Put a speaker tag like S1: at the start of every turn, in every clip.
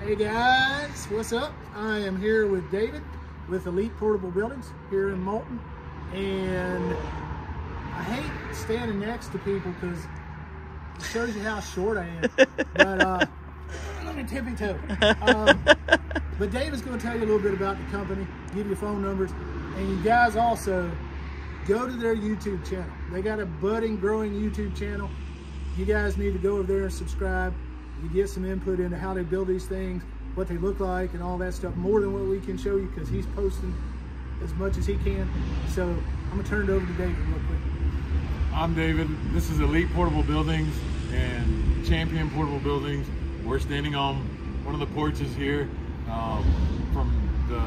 S1: Hey guys, what's up? I am here with David with Elite Portable Buildings here in Moulton, and I hate standing next to people because it shows you how short I am. But let me tippy toe. But David's going to tell you a little bit about the company, give you phone numbers, and you guys also go to their YouTube channel. They got a budding, growing YouTube channel. You guys need to go over there and subscribe. You get some input into how they build these things, what they look like, and all that stuff, more than what we can show you because he's posting as much as he can. So I'm gonna turn it over to David real quick.
S2: I'm David. This is Elite Portable Buildings and Champion Portable Buildings. We're standing on one of the porches here from the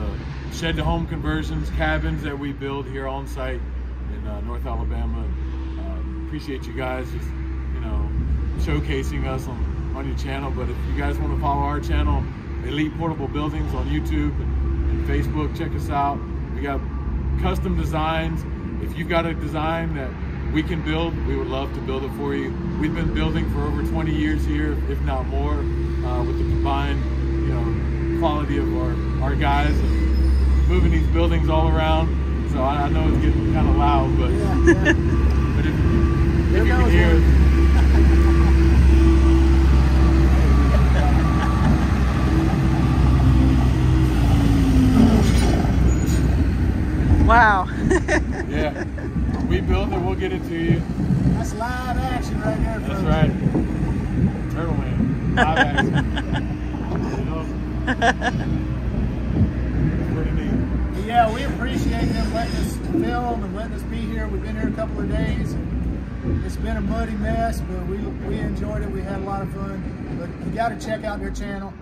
S2: shed to home conversions, cabins that we build here on site in North Alabama. Appreciate you guys just, showcasing us on your channel. But if you guys want to follow our channel, Elite Portable Buildings on YouTube and Facebook, check us out. We got custom designs. If you've got a design that we can build, we would love to build it for you. We've been building for over 20 years here, if not more, with the combined quality of our guys and moving these buildings all around. So I know it's getting kind of loud, but
S1: yeah.
S2: But if you can hear it.
S3: Wow.
S2: Yeah, we build it, we'll get it to you.
S1: That's live action right there, folks.
S2: That's right. Turtle Man. Live action. Pretty neat.
S1: Yeah, we appreciate them letting us film and letting us be here. We've been here a couple of days. And it's been a muddy mess, but we enjoyed it. We had a lot of fun. But you got to check out their channel.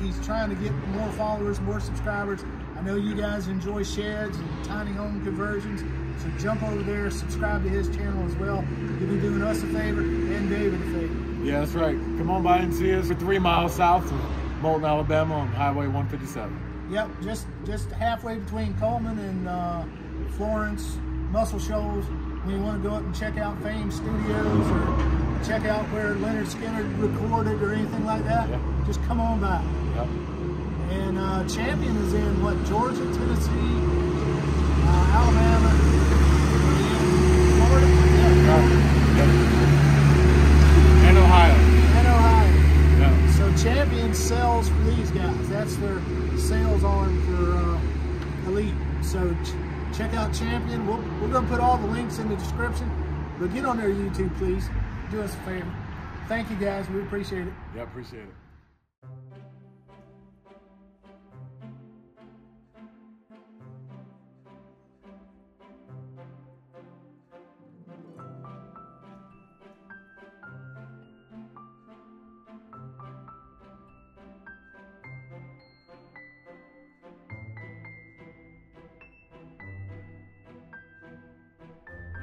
S1: He's trying to get more followers, more subscribers. I know you guys enjoy sheds and tiny home conversions, so jump over there, subscribe to his channel as well. You'll be doing us a favor and David a favor.
S2: Yeah, that's right. Come on by and see us. We're 3 miles south of Moulton, Alabama on Highway 157.
S1: Yep, just halfway between Coleman and Florence, Muscle Shoals. When you want to go up and check out Fame Studios or check out where Leonard Skinner recorded or anything like that, just come on by.
S2: Yep.
S1: And Champion is in what, Georgia, Tennessee, Alabama, and Florida?
S2: Yep. And Ohio.
S1: And Ohio.
S2: Yeah.
S1: So Champion sells for these guys. That's their sales arm for Elite. So check out Champion. We're going to put all the links in the description. But get on their YouTube, please. Do us a favor. Thank you, guys. We appreciate it.
S2: Yeah, appreciate it.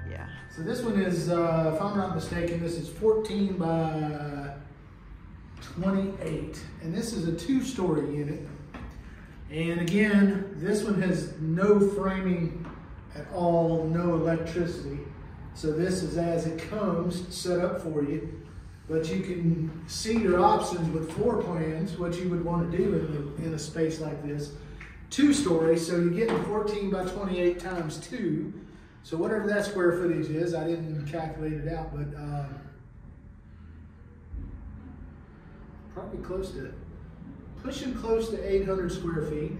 S3: Yeah.
S1: So this one is, if I'm not mistaken, this is 14 by 28. And this is a 2-story unit. And again, this one has no framing at all, no electricity. So this is as it comes, set up for you. But you can see your options with floor plans, what you would want to do in a space like this. 2-story, so you're getting 14 by 28 times 2. So whatever that square footage is, I didn't calculate it out, but probably pushing close to 800 square feet.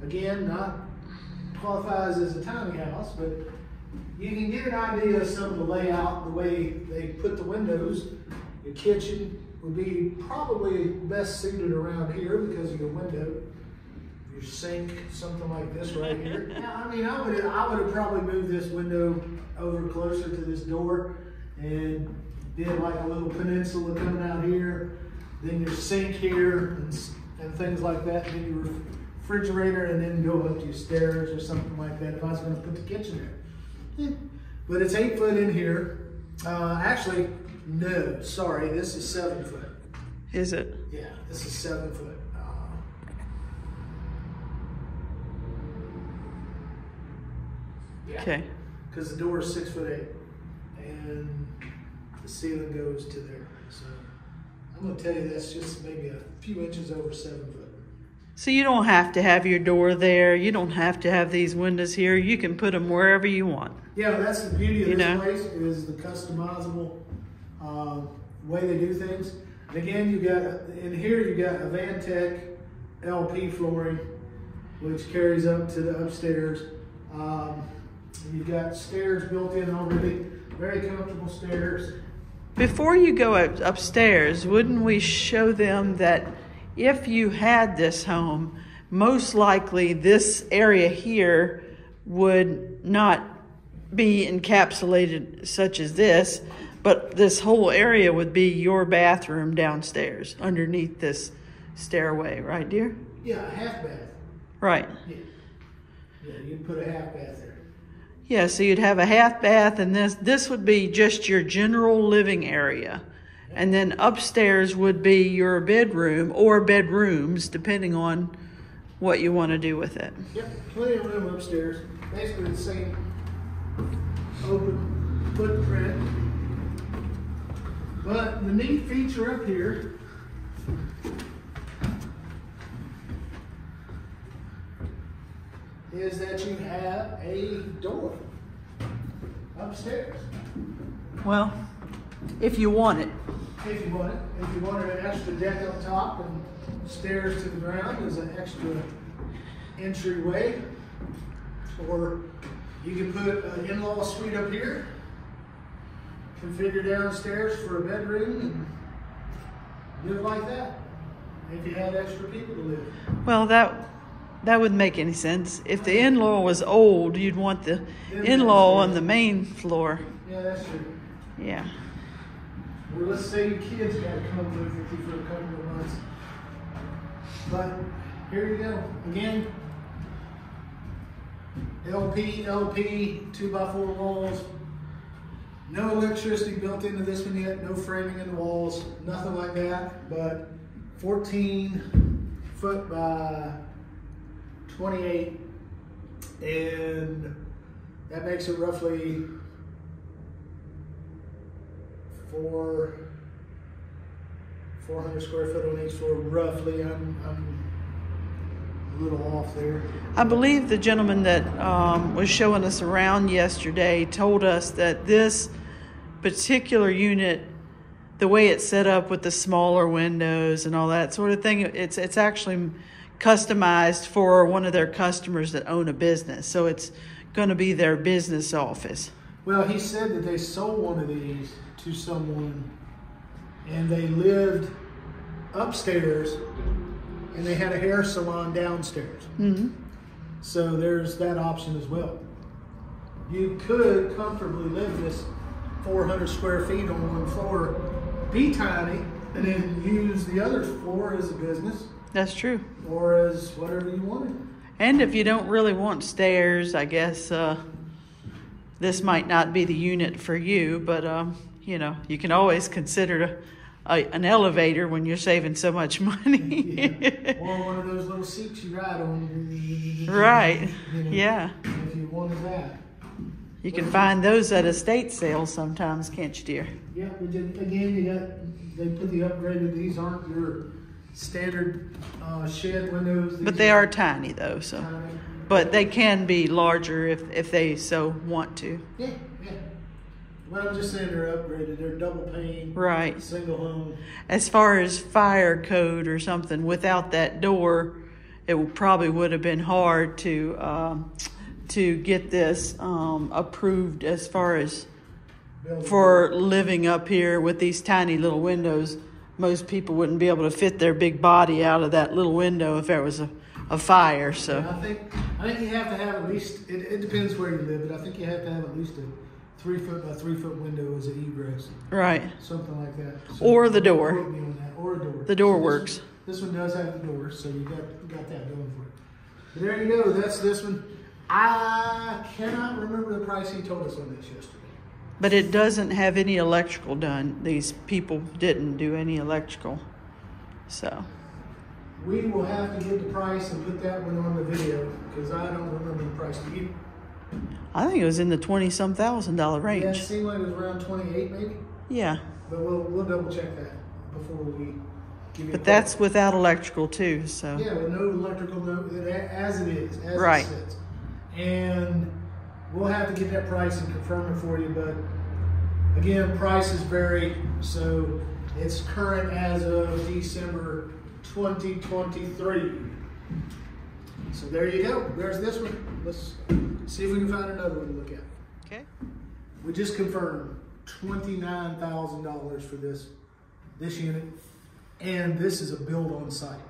S1: Again, not qualifies as a tiny house, but you can get an idea of some of the layout, the way they put the windows. Your kitchen would be probably best suited around here because of your window. Your sink, something like this right here. Yeah, I mean, I would have probably moved this window over closer to this door and did like a little peninsula coming out here. Then your sink here and things like that. And then your refrigerator, and then go up your stairs or something like that. If I was going to put the kitchen there, but it's 8 foot in here. Actually, no, sorry, this is 7 foot.
S3: Is it?
S1: Yeah, this is 7 foot. Yeah.
S3: Okay.
S1: Because the door is 6'8", and the ceiling goes to there. So I'm gonna tell you that's just maybe a few inches over 7 foot.
S3: So you don't have to have your door there. You don't have to have these windows here. You can put them wherever you want.
S1: Yeah, that's the beauty of this place, is the customizable way they do things. And again, you got in here, you got a Vantech LP flooring, which carries up to the upstairs. You've got stairs built in already, very comfortable stairs.
S3: Before you go upstairs, wouldn't we show them that if you had this home, most likely this area here would not be encapsulated such as this, but this whole area would be your bathroom downstairs underneath this stairway, right, dear?
S1: Yeah, a half bath.
S3: Right.
S1: Yeah, you'd put a half bath there.
S3: Yeah, so you'd have a half bath, and this would be just your general living area. And then upstairs would be your bedroom or bedrooms, depending on what you want to do with it.
S1: Yep, plenty of room upstairs. Basically the same open footprint. But the neat feature up here is that you have a door upstairs.
S3: Well, if you want it.
S1: If you want it. If you wanted an extra deck up top and stairs to the ground as an extra entryway. Or you can put an in-law suite up here, configure downstairs for a bedroom, and live like that. If you had extra people to live.
S3: Well, that wouldn't make any sense. If the in-law was old, you'd want the in-law on the main floor.
S1: Yeah, that's true.
S3: Yeah.
S1: Well, let's say your kids got to come live with you for a couple of months. But here you go. Again, LP, 2x4 walls. No electricity built into this one yet. No framing in the walls. Nothing like that. But 14 foot by 28, and that makes it roughly 400 square foot on each floor, roughly. I'm a little off there.
S3: I believe the gentleman that was showing us around yesterday told us that this particular unit, the way it's set up with the smaller windows and all that sort of thing, it's actually customized for one of their customers that own a business. So it's going to be their business office.
S1: Well, he said that they sold one of these to someone and they lived upstairs and they had a hair salon downstairs.
S3: Mm-hmm.
S1: So there's that option as well. You could comfortably live this 400 square feet on one floor, be tiny, and then use the other floor as a business.
S3: That's true.
S1: Or as whatever you wanted.
S3: And if you don't really want stairs, I guess this might not be the unit for you, but you know, you can always consider an elevator when you're saving so much money.
S1: Yeah. Or one of those little seats you ride on.
S3: Right.
S1: You know,
S3: yeah.
S1: If you wanted that.
S3: You can find those at estate sales sometimes, can't you, dear?
S1: Yeah, but again, they put the upgraded, these aren't your standard shed windows.
S3: But they are tiny though, so. But they can be larger if they so want to.
S1: Yeah. Well, I'm just saying they're upgraded. They're double pane,
S3: right?
S1: Single home.
S3: As far as fire code or something, without that door, it probably would have been hard to get this approved as far as for living up here with these tiny little windows. Most people wouldn't be able to fit their big body out of that little window if there was a fire. So
S1: yeah, I think you have to have at least. It depends where you live, but I think you have to have at least a 3 foot by 3 foot window as an egress.
S3: Right.
S1: Something like that. So
S3: or the door.
S1: Or a door.
S3: The door
S1: so
S3: works.
S1: This one does have the door, so you got that going for it. But there you go. That's this one. I cannot remember the price he told us on this yesterday.
S3: But it doesn't have any electrical done. These people didn't do any electrical. So
S1: we will have to get the price and put that one on the video because I don't remember the price. Do you?
S3: I think it was in the $20,000 range.
S1: Yeah, it seemed like it was around 28 maybe.
S3: Yeah.
S1: But we'll double check that. before we give you.
S3: But that's without electrical too, so.
S1: Yeah, with no electrical, as it is, as
S3: right.
S1: it sits. And we'll have to get that price and confirm it for you, but again, prices vary, so it's current as of December 2023. So there you go. There's this one. Let's see if we can find another one to look at.
S3: Okay.
S1: We just confirmed $29,000 for this unit, and this is a build on site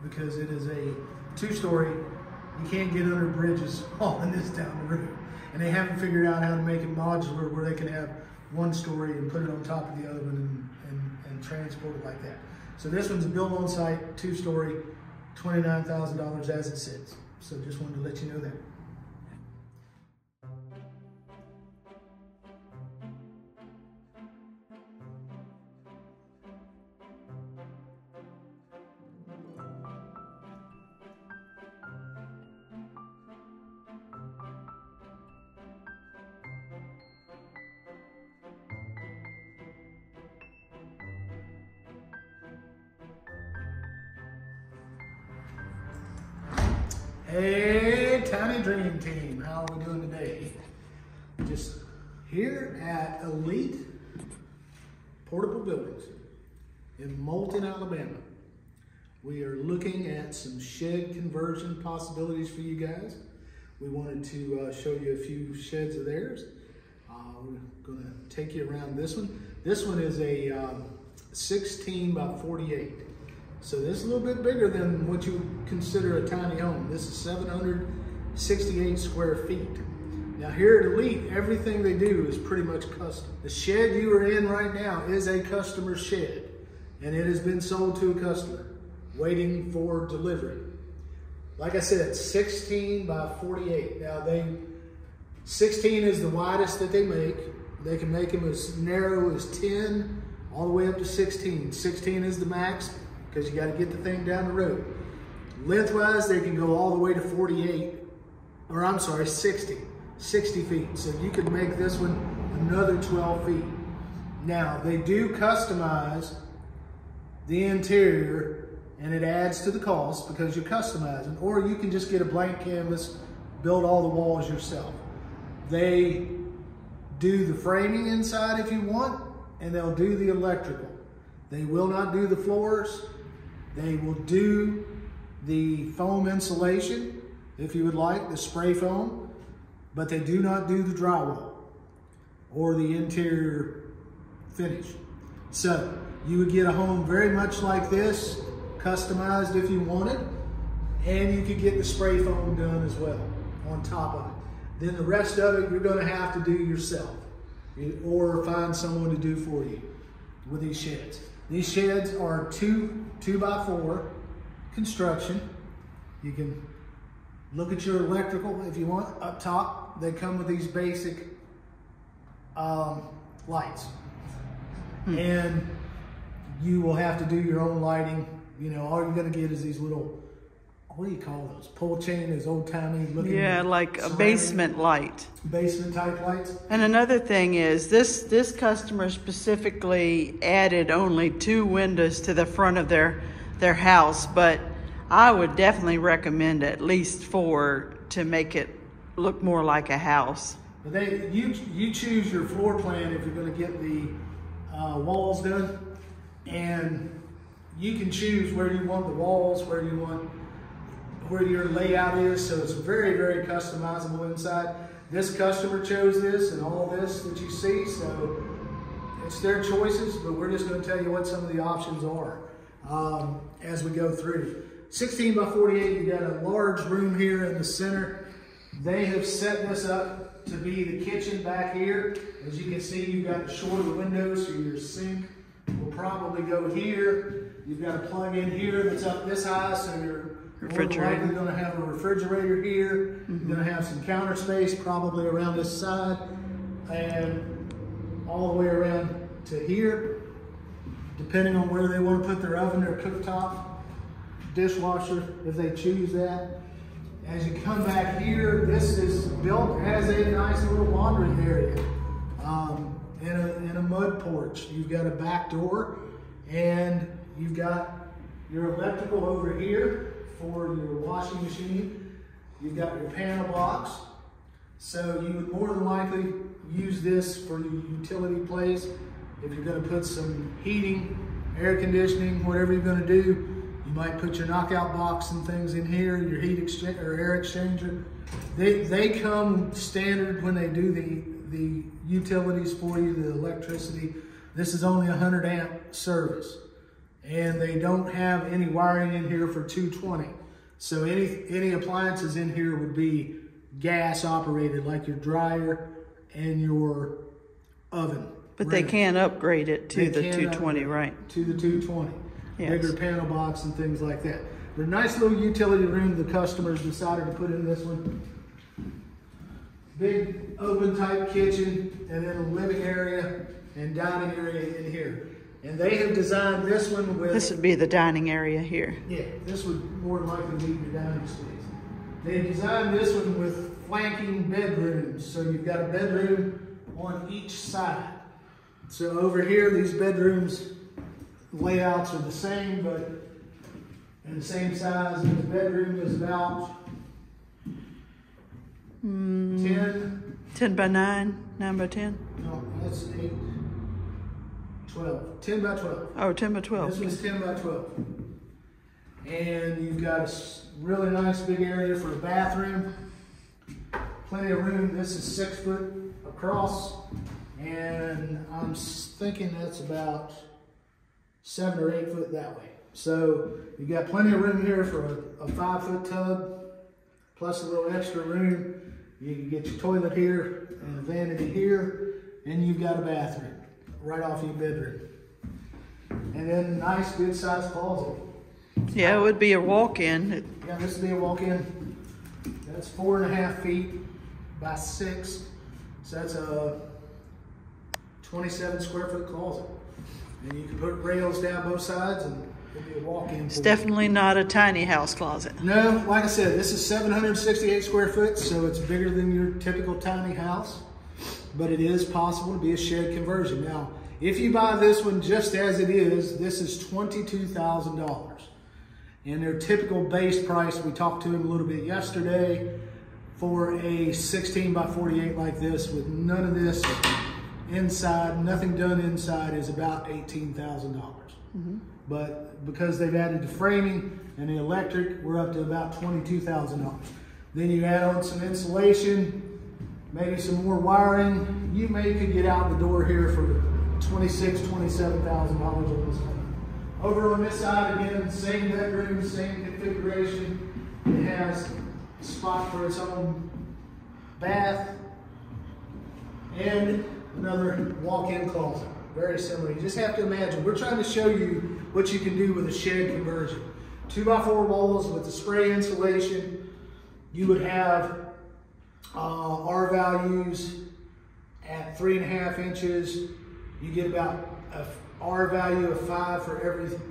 S1: because it is a 2-story. You can't get under bridges hauling this down the road, and they haven't figured out how to make it modular where they can have 1 story and put it on top of the other one and transport it like that. So this one's a build on site, 2-story, $29,000 as it sits. So just wanted to let you know that. Hey, Tiny Dream Team, how are we doing today? Just here at Elite Portable Buildings in Moulton, Alabama. We are looking at some shed conversion possibilities for you guys. We wanted to show you a few sheds of theirs. We're going to take you around this one. This one is a 16 by 48. So this is a little bit bigger than what you would consider a tiny home. This is 768 square feet. Now here at Elite, everything they do is pretty much custom. The shed you are in right now is a customer shed, and it has been sold to a customer, waiting for delivery. Like I said, 16 by 48. Now 16 is the widest that they make. They can make them as narrow as 10, all the way up to 16. 16 is the max, because you got to get the thing down the road. Lengthwise, they can go all the way to 60 feet. So you could make this one another 12 feet. Now, they do customize the interior, and it adds to the cost because you're customizing, or you can just get a blank canvas, build all the walls yourself. They do the framing inside if you want, and they'll do the electrical. They will not do the floors. They will do the foam insulation, if you would like, the spray foam, but they do not do the drywall or the interior finish. So you would get a home very much like this, customized if you wanted, and you could get the spray foam done as well on top of it. Then the rest of it you're going to have to do yourself or find someone to do for you with these sheds. These sheds are 2 by 4 construction. You can look at your electrical if you want up top. They come with these basic lights. And you will have to do your own lighting. You know, all you're going to get is these little, what do you call those? Pull chain, those old timey looking.
S3: Yeah, like a basement light.
S1: Basement type lights.
S3: And another thing is this customer specifically added only 2 windows to the front of their house, but I would definitely recommend at least 4 to make it look more like a house.
S1: But you choose your floor plan if you're going to get the walls done, and you can choose where you want the walls, where your layout is, so it's very, very customizable inside. This customer chose this and all this that you see, so it's their choices, but we're just going to tell you what some of the options are as we go through. 16 by 48, you got a large room here in the center. They have set this up to be the kitchen back here. As you can see, you've got the shorter windows, so your sink will probably go here. You've got a plug in here that's up this high, so you're more than likely going to have a refrigerator here. You're going to have some counter space probably around this side and all the way around to here, depending on where they want to put their oven or cooktop, dishwasher, if they choose that. As you come back here, this is built as a nice little laundry area and a mud porch. You've got a back door, And you've got your electrical over here for your washing machine. You've got your panel box. So you would more than likely use this for your utility place. If you're going to put some heating, air conditioning, whatever you're going to do, you might put your knockout box and things in here, your heat exchanger or air exchanger. They come standard when they do the utilities for you, the electricity. This is only 100 amp service. And they don't have any wiring in here for 220. So any appliances in here would be gas operated, like your dryer and your oven.
S3: But they can upgrade it to the 220, right?
S1: To the 220.
S3: Yes.
S1: Bigger panel box and things like that. But a nice little utility room the customers decided to put in this one. Big open type kitchen, and then a living area and dining area in here. And they have designed this one with...
S3: This would be the dining area here.
S1: Yeah, this would more than likely be your dining space. They designed this one with flanking bedrooms. So you've got a bedroom on each side. So over here, these bedrooms layouts are the same, but in the same size. And the bedroom is about 10
S3: by 9, 9 by 10?
S1: No, that's 8, 12. 10 by 12.
S3: Oh, 10 by 12.
S1: This one's 10 by 12. And you've got a really nice big area for a bathroom. Plenty of room. This is 6 foot across. And I'm thinking that's about 7 or 8 foot that way. So you've got plenty of room here for a 5 foot tub, plus a little extra room. You can get your toilet here and a vanity here, and you've got a bathroom right off your bedroom. And then a nice good sized closet.
S3: Yeah, it would be a walk-in.
S1: Yeah, this would be a walk-in. That's 4.5 feet by 6. So that's a 27 square foot closet. And you can put rails down both sides and it'll be a walk-in.
S3: It's definitely not a tiny house closet.
S1: No, like I said, this is 768 square foot, so it's bigger than your typical tiny house. But it is possible to be a shed conversion. Now, if you buy this one just as it is, this is $22,000. And their typical base price, we talked to him a little bit yesterday, for a 16 by 48 like this with none of this inside, nothing done inside, is about $18,000. But because they've added the framing and the electric, we're up to about $22,000. Then you add on some insulation, maybe some more wiring. You could get out the door here for $26,000, $27,000 on this one. Over on this side, again, same bedroom, same configuration. It has a spot for its own bath and another walk-in closet. Very similar. You just have to imagine. We're trying to show you what you can do with a shed conversion. 2x4 walls with the spray insulation. You would have R values at 3.5 inches. You get about a R value of 5 for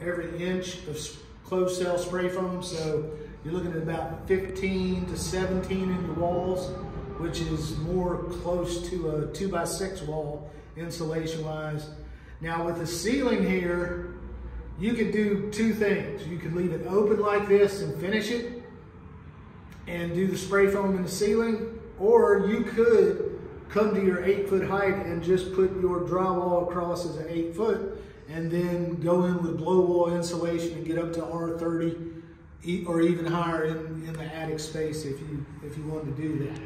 S1: every inch of closed cell spray foam. So you're looking at about 15 to 17 in the walls, which is more close to a 2x6 wall insulation wise. Now with the ceiling here, you could do two things. You could leave it open like this and finish it and do the spray foam in the ceiling, or you could come to your 8 foot height and just put your drywall across as an 8 foot and then go in with blow wall insulation and get up to R30 or even higher in the attic space if you wanted to do that.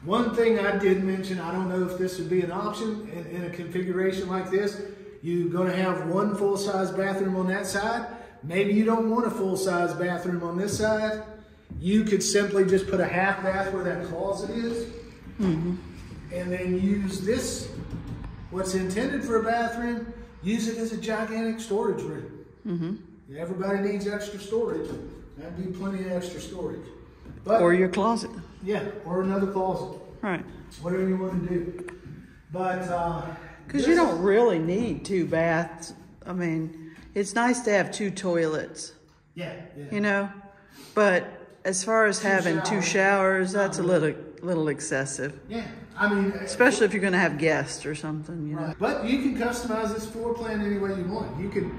S1: One thing I did mention, I don't know if this would be an option in a configuration like this. You're going to have one full-size bathroom on that side. Maybe you don't want a full-size bathroom on this side. You could simply just put a half bath where that closet is. And then use this, what's intended for a bathroom, use it as a gigantic storage room. Everybody needs extra storage. That'd be plenty of extra storage. But,
S3: or your closet.
S1: Yeah, or another closet.
S3: Right.
S1: Whatever you want to do. But
S3: because you don't really need 2 baths. I mean, it's nice to have 2 toilets.
S1: Yeah.
S3: You know, but as far as having 2 showers, that's a little excessive.
S1: Yeah, I mean,
S3: Especially if you're going to have guests or something, you know.
S1: right. But you can customize this floor plan any way you want. You could,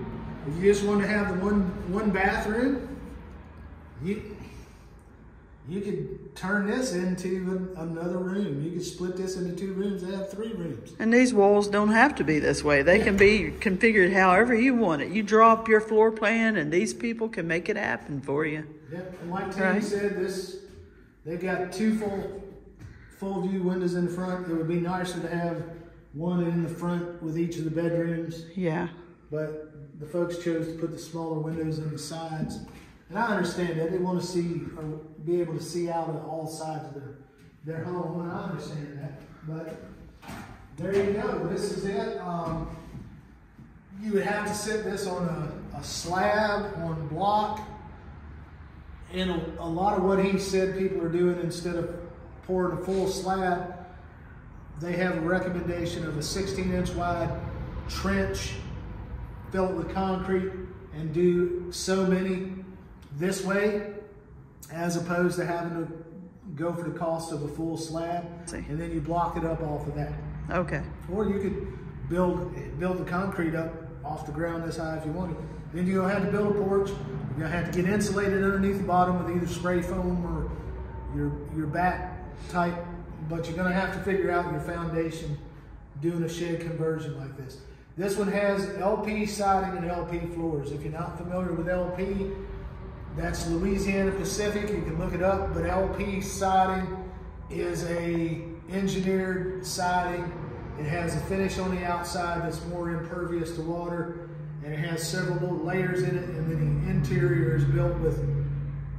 S1: if you just want to have the one bathroom, you could turn this into another room. You could split this into 2 rooms and have 3 rooms.
S3: And these walls don't have to be this way. They can be configured however you want it. You draw up your floor plan and these people can make it happen for you.
S1: Yep, and like Tammy said, they've got 2 full view windows in the front. It would be nicer to have one in the front with each of the bedrooms.
S3: Yeah.
S1: But the folks chose to put the smaller windows in the sides. And I understand that. They want to see or be able to see out of all sides of their home, and I understand that. But there you go. This is it. You would have to sit this on a slab, on block. And a lot of what he said people are doing, instead of pouring a full slab, they have a recommendation of a 16-inch wide trench, fill it with concrete, and do so many this way, as opposed to having to go for the cost of a full slab, and then you block it up off of that.
S3: Okay.
S1: Or you could build the concrete up off the ground this high if you wanted. Then you're gonna have to build a porch. You're gonna have to get insulated underneath the bottom with either spray foam or your batt type, but you're gonna have to figure out your foundation doing a shed conversion like this. This one has LP siding and LP floors. If you're not familiar with LP, that's Louisiana Pacific. You can look it up, but LP siding is a engineered siding. It has a finish on the outside that's more impervious to water, and it has several little layers in it, and then the interior is built with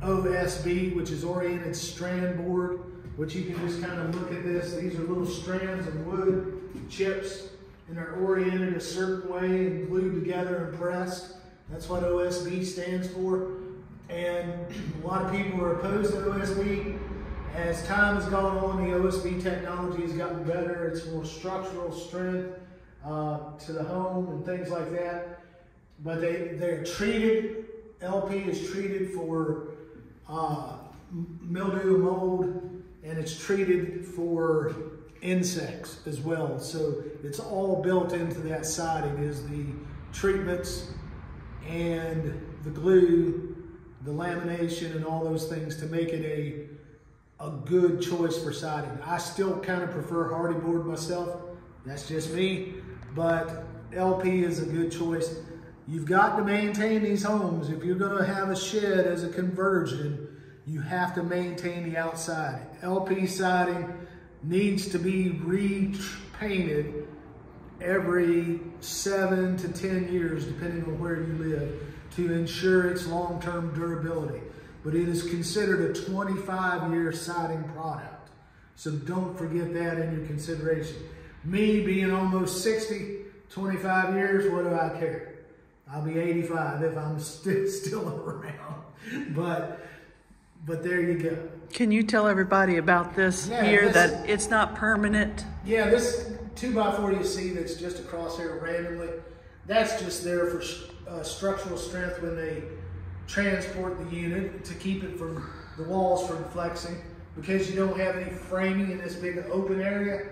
S1: OSB, which is oriented strand board, which you can just kind of look at this. These are little strands of wood chips, and they're oriented a certain way and glued together and pressed. That's what OSB stands for. And a lot of people are opposed to OSB. As time has gone on, the OSB technology has gotten better. It's more structural strength to the home and things like that. But they're treated, LP is treated for mildew, mold, and it's treated for insects as well. So it's all built into that siding, is the treatments and the glue, the lamination, and all those things to make it a good choice for siding. I still kind of prefer hardy board myself. That's just me, but LP is a good choice. You've got to maintain these homes. If you're going to have a shed as a conversion, you have to maintain the outside. LP siding needs to be repainted every 7 to 10 years, depending on where you live, to ensure its long-term durability. But it is considered a 25-year siding product. So don't forget that in your consideration. Me being almost 60, 25 years, what do I care? I'll be 85 if I'm still around. But there you go.
S3: Can you tell everybody about this here, that it's not permanent?
S1: Yeah, this 2x4 you see that's just across here randomly, that's just there for structural strength when they transport the unit, to keep it from the walls from flexing, because you don't have any framing in this big open area,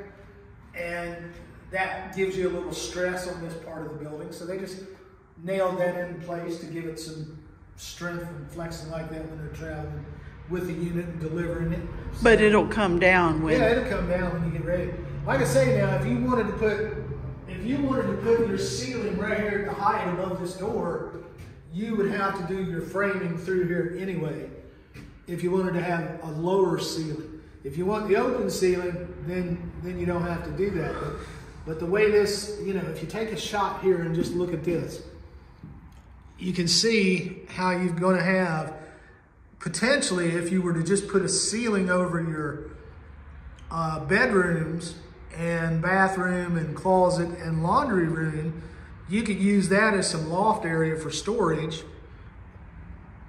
S1: and that gives you a little stress on this part of the building. So they just nailed that in place to give it some strength and flexing like that when they're traveling with the unit and delivering it. So,
S3: but it'll come down when...
S1: Yeah, it'll come down when you get ready. Like I say now, if you wanted to put your ceiling right here at the height above this door, you would have to do your framing through here anyway, if you wanted to have a lower ceiling. If you want the open ceiling, then you don't have to do that. But the way this, if you take a shot here and just look at this, you can see how you're going to have, potentially, if you were to just put a ceiling over your bedrooms and bathroom and closet and laundry room, you could use that as some loft area for storage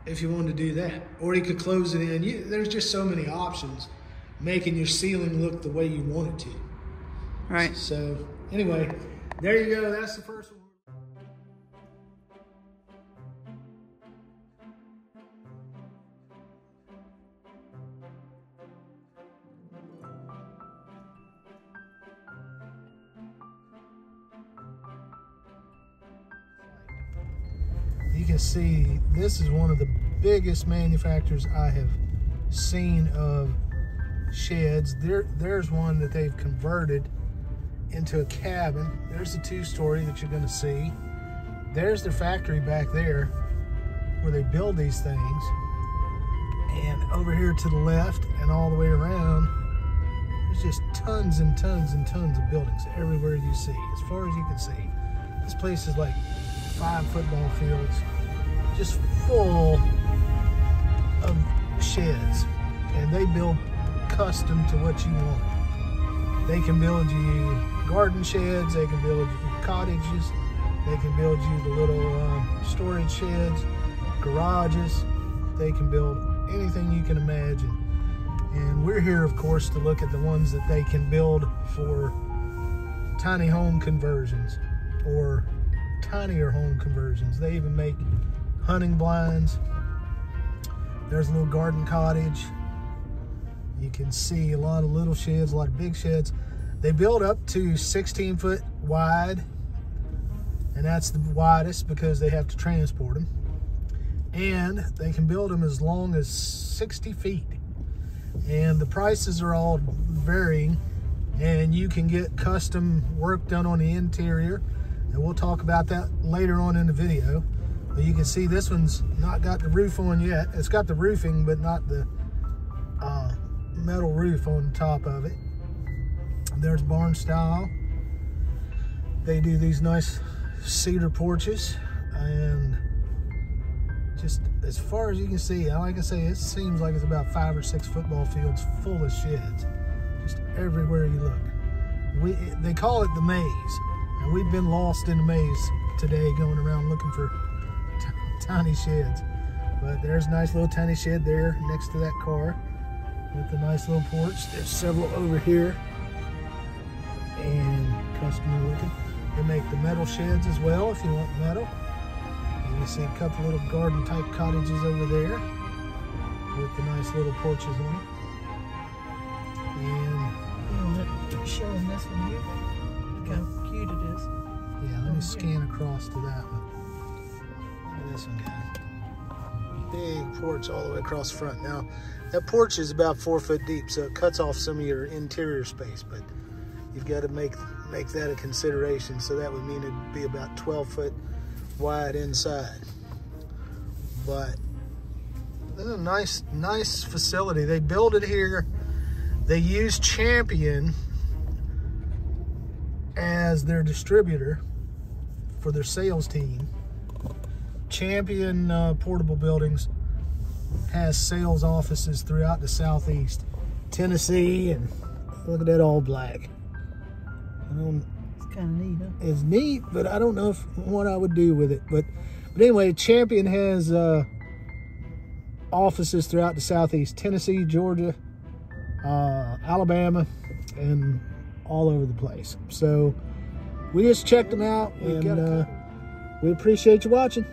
S1: if you wanted to do that. Or you could close it in. There's just so many options, making your ceiling look the way you want it to.
S3: Right.
S1: So anyway, there you go. That's the first one. can see, this is one of the biggest manufacturers I have seen of sheds. There's one that they've converted into a cabin. There's the 2-story that you're going to see. There's their factory back there where they build these things. And over here to the left and all the way around, there's just tons and tons and tons of buildings everywhere you see, as far as you can see. This place is like 5 football fields, just full of sheds. And they build custom to what you want. They can build you garden sheds, they can build you cottages, they can build you the little storage sheds, garages. They can build anything you can imagine. And we're here, of course, to look at the ones that they can build for tiny home conversions or tinier home conversions. They even make hunting blinds. There's a little garden cottage. You can see a lot of little sheds, a lot of big sheds. They build up to 16 foot wide, and that's the widest because they have to transport them. And they can build them as long as 60 feet. And the prices are all varying, and you can get custom work done on the interior, and we'll talk about that later on in the video. But you can see this one's not got the roof on yet. It's got the roofing, but not the metal roof on top of it. There's barn style. They do these nice cedar porches, and just as far as you can see, like I say, it seems like it's about 5 or 6 football fields full of sheds, just everywhere you look. They call it the maze, and we've been lost in the maze today, going around looking for tiny sheds. But there's a nice little tiny shed there next to that car with a nice little porch. There's several over here, and customer looking. They make the metal sheds as well if you want metal. And you see a couple little garden type cottages over there with the nice little porches on it. And
S3: showing this one here. Look how cute it is.
S1: Yeah, let me scan across to that one. Look at this one, guys. Big porch all the way across the front. Now, that porch is about 4 foot deep, so it cuts off some of your interior space, but you've got to make that a consideration. So that would mean it'd be about 12 foot wide inside. But this is a nice facility. They build it here. They use Champion as their distributor for their sales team. Champion Portable Buildings has sales offices throughout the Southeast, Tennessee, and look at that all black.
S3: It's kind of neat, huh?
S1: It's neat, but I don't know what I would do with it. But anyway, Champion has offices throughout the Southeast, Tennessee, Georgia, Alabama, and all over the place. So we just checked them out, and we appreciate you watching.